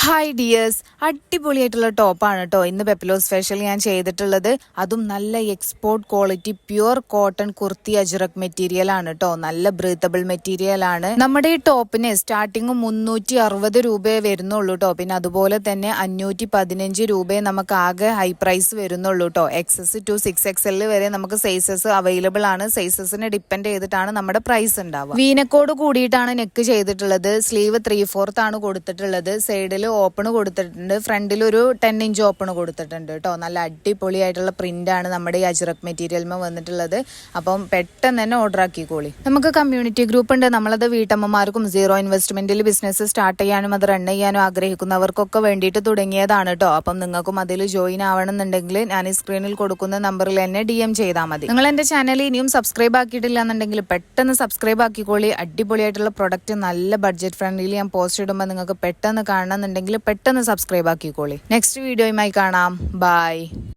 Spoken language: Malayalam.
ഹായ് ഡിയേഴ്സ്, അടിപൊളിയായിട്ടുള്ള ടോപ്പാണ് കേട്ടോ ഇന്ന് പെപ്ലോ സ്പെഷ്യൽ ഞാൻ ചെയ്തിട്ടുള്ളത്. അതും നല്ല export quality pure cotton kurti ajrak material ആണ് കേട്ടോ. നല്ല ബ്രീത്തബിൾ മെറ്റീരിയൽ ആണ്. നമ്മുടെ ഈ ടോപ്പിന് സ്റ്റാർട്ടിങ് 360 രൂപയെ വരുന്നുള്ളൂ കേട്ടോ. പിന്നെ അതുപോലെ തന്നെ 515 രൂപയെ നമുക്ക് ആകെ ഹൈ പ്രൈസ് വരുന്നുള്ളൂ കേട്ടോ. XS to 6XL വരെ നമുക്ക് സൈസസ് അവൈലബിൾ ആണ്. സൈസസിനെ ഡിപ്പെൻഡ് ചെയ്തിട്ടാണ് നമ്മുടെ പ്രൈസ് ഉണ്ടാവുക. വീനക്കോട് കൂടിയിട്ടാണ് നെക്ക് ചെയ്തിട്ടുള്ളത്. സ്ലീവ് 3/4 ആണ് കൊടുത്തിട്ടുള്ളത്. സൈഡിൽ ഓപ്പൺ കൊടുത്തിട്ടുണ്ട്. ഫ്രണ്ടിൽ ഒരു 10 ഇഞ്ച് ഓപ്പൺ കൊടുത്തിട്ടുണ്ട് കേട്ടോ. നല്ല അടിപൊളിയായിട്ടുള്ള പ്രിന്റ് ആണ് നമ്മുടെ ഈ അജ്രക് മെറ്റീരിയലിന് വന്നിട്ടുള്ളത്. അപ്പം പെട്ടെന്ന് തന്നെ ഓർഡർ ആക്കിക്കോളി. നമുക്ക് കമ്മ്യൂണിറ്റി ഗ്രൂപ്പ് ഉണ്ട്. നമ്മളത് വീട്ടമ്മമാർക്കും സീറോ ഇൻവെസ്റ്റ്മെന്റിൽ ബിസിനസ് സ്റ്റാർട്ട് ചെയ്യാനും അത് റൺ ചെയ്യാനും ആഗ്രഹിക്കുന്നവർക്കൊക്കെ വേണ്ടിയിട്ട് തുടങ്ങിയതാണ് കേട്ടോ. അപ്പം നിങ്ങൾക്കും അതിൽ ജോയിൻ ആവണമെന്നുണ്ടെങ്കിൽ ഞാൻ ഈ സ്ക്രീനിൽ കൊടുക്കുന്ന നമ്പറിൽ തന്നെ DM ചെയ്താൽ മതി. നിങ്ങൾ എന്റെ ചാനൽ ഇനിയും സബ്സ്ക്രൈബ് ആക്കിയിട്ടില്ല എന്നുണ്ടെങ്കിൽ പെട്ടെന്ന് സബ്സ്ക്രൈബ് ആക്കിക്കോളി. അടിപൊളിയായിട്ടുള്ള പ്രൊഡക്റ്റ് നല്ല ബഡ്ജറ്റ് ഫ്രണ്ട്ലിയിൽ ഞാൻ പോസ്റ്റ് ഇടുമ്പോൾ നിങ്ങൾക്ക് പെട്ടെന്ന് കാണണമെന്നുണ്ടെങ്കിൽ പെട്ടെന്ന് സബ്സ്ക്രൈബ് ആക്കിക്കോളി. നെക്സ്റ്റ് വീഡിയോയുമായി കാണാം. ബൈ.